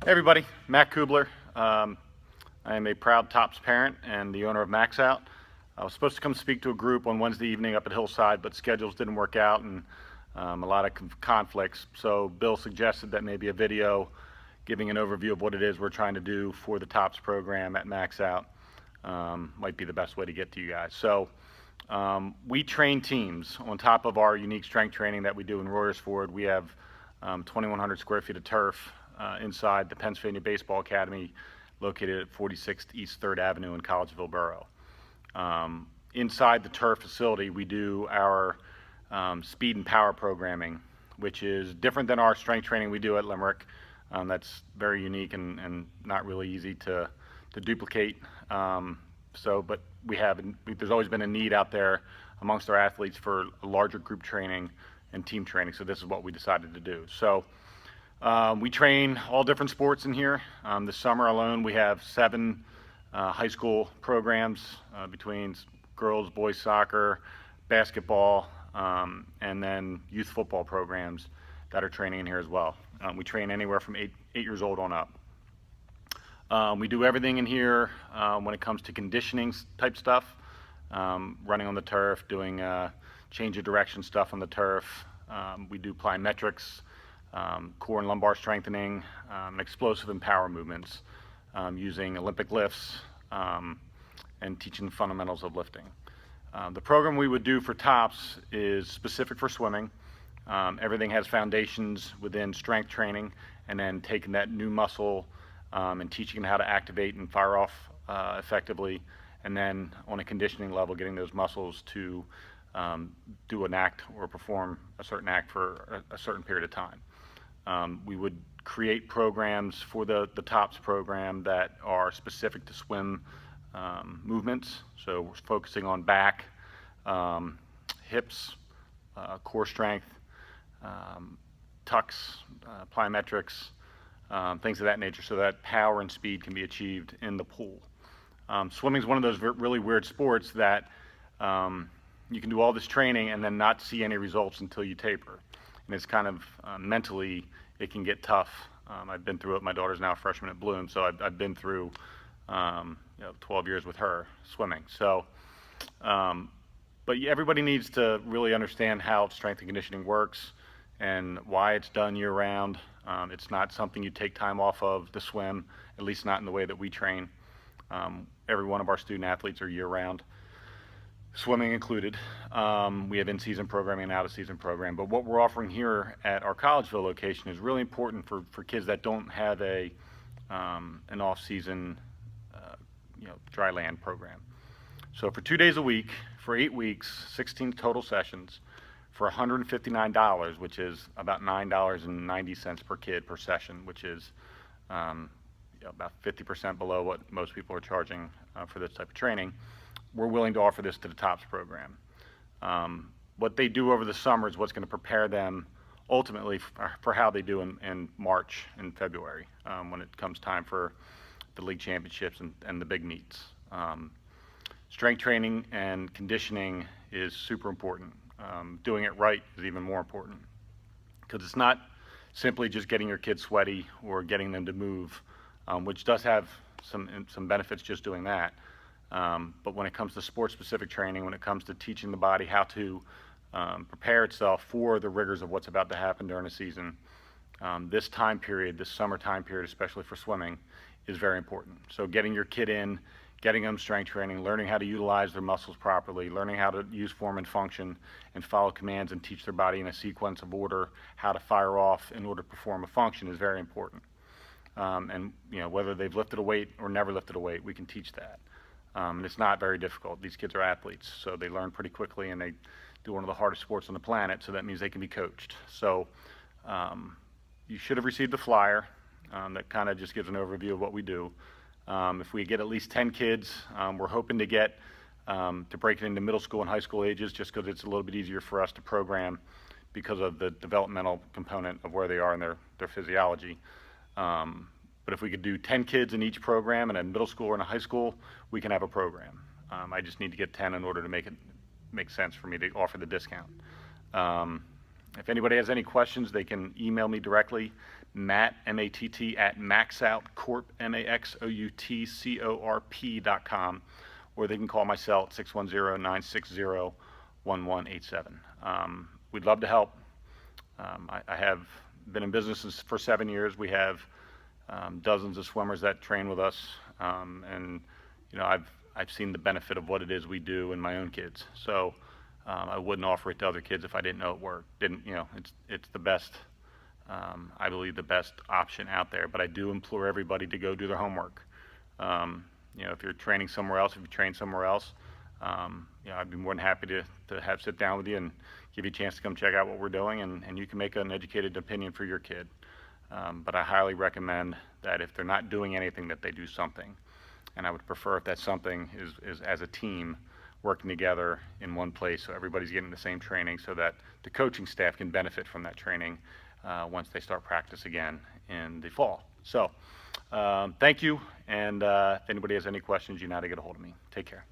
Hey everybody, Matt Kubler. I am a proud Tops parent and the owner of Maxout. I was supposed to come speak to a group on Wednesday evening up at Hillside, but schedules didn't work out and a lot of conflicts. So Bill suggested that maybe a video giving an overview of what it is we're trying to do for the Tops program at Maxout might be the best way to get to you guys. So we train teams on top of our unique strength training that we do in Royersford. We have 2,100 square feet of turf inside the Pennsylvania Baseball Academy, located at 46th East 3rd Avenue in Collegeville Borough. Inside the turf facility, we do our speed and power programming, which is different than our strength training we do at Limerick. That's very unique and not really easy to duplicate. But there's always been a need out there amongst our athletes for larger group training and team training, so this is what we decided to do. So we train all different sports in here. This summer alone, we have 7 high school programs between girls, boys soccer, basketball, and then youth football programs that are training in here as well. We train anywhere from 8 years old on up. We do everything in here when it comes to conditioning type stuff, running on the turf, doing change of direction stuff on the turf. We do plyometrics, core and lumbar strengthening, and explosive and power movements using Olympic lifts and teaching the fundamentals of lifting. The program we would do for Tops is specific for swimming. Everything has foundations within strength training, and then taking that new muscle and teaching them how to activate and fire off effectively, and then on a conditioning level, getting those muscles to do an act or perform a certain act for a certain period of time. We would create programs for the Tops program that are specific to swim movements. So we're focusing on back, hips, core strength, tucks, plyometrics, things of that nature, so that power and speed can be achieved in the pool. Swimming is one of those really weird sports that you can do all this training and then not see any results until you taper. And it's kind of mentally, it can get tough. I've been through it. My daughter's now a freshman at Bloom, so I've been through 12 years with her swimming. So, but everybody needs to really understand how strength and conditioning works and why it's done year round. It's not something you take time off of to swim, at least not in the way that we train. Every one of our student athletes are year round, swimming included. We have in-season programming and out-of-season program, but what we're offering here at our Collegeville location is really important for kids that don't have an off-season dry land program. So for 2 days a week, for 8 weeks, 16 total sessions, for $159, which is about $9.90 per kid per session, which is about 50% below what most people are charging for this type of training. We're willing to offer this to the Tops program. What they do over the summer is what's going to prepare them ultimately for how they do in March and February when it comes time for the league championships and the big meets. Strength training and conditioning is super important. Doing it right is even more important, because it's not simply just getting your kids sweaty or getting them to move, which does have some benefits just doing that. But when it comes to sport-specific training, when it comes to teaching the body how to prepare itself for the rigors of what's about to happen during a season, this time period, this summer time period, especially for swimming, is very important. So getting your kid in, getting them strength training, learning how to utilize their muscles properly, learning how to use form and function and follow commands and teach their body in a sequence of order how to fire off in order to perform a function is very important. And whether they've lifted a weight or never lifted a weight, we can teach that. And it's not very difficult. These kids are athletes, so they learn pretty quickly, and they do one of the hardest sports on the planet, so that means they can be coached. So you should have received a flyer that kind of just gives an overview of what we do. If we get at least 10 kids, we're hoping to get to break it into middle school and high school ages, just because it's a little bit easier for us to program because of the developmental component of where they are in their physiology. But if we could do 10 kids in each program in a middle school or in a high school, we can have a program. I just need to get 10 in order to make sense for me to offer the discount. If anybody has any questions, they can email me directly, Matt, M-A-T-T, at maxoutcorp, maxoutcorp.com, or they can call my cell at 610-960-1187. We'd love to help. I have been in business for 7 years. We have dozens of swimmers that train with us, and I've seen the benefit of what it is we do in my own kids. So I wouldn't offer it to other kids if I didn't know it worked. It's the best. I believe the best option out there. But I do implore everybody to go do their homework. If you're training somewhere else, if you train somewhere else, I'd be more than happy to have sit down with you and give you a chance to come check out what we're doing, and you can make an educated opinion for your kid. But I highly recommend that if they're not doing anything, that they do something. And I would prefer if that something is as a team working together in one place, so everybody's getting the same training, so that the coaching staff can benefit from that training once they start practice again in the fall. So thank you, and if anybody has any questions, you know how to get a hold of me. Take care.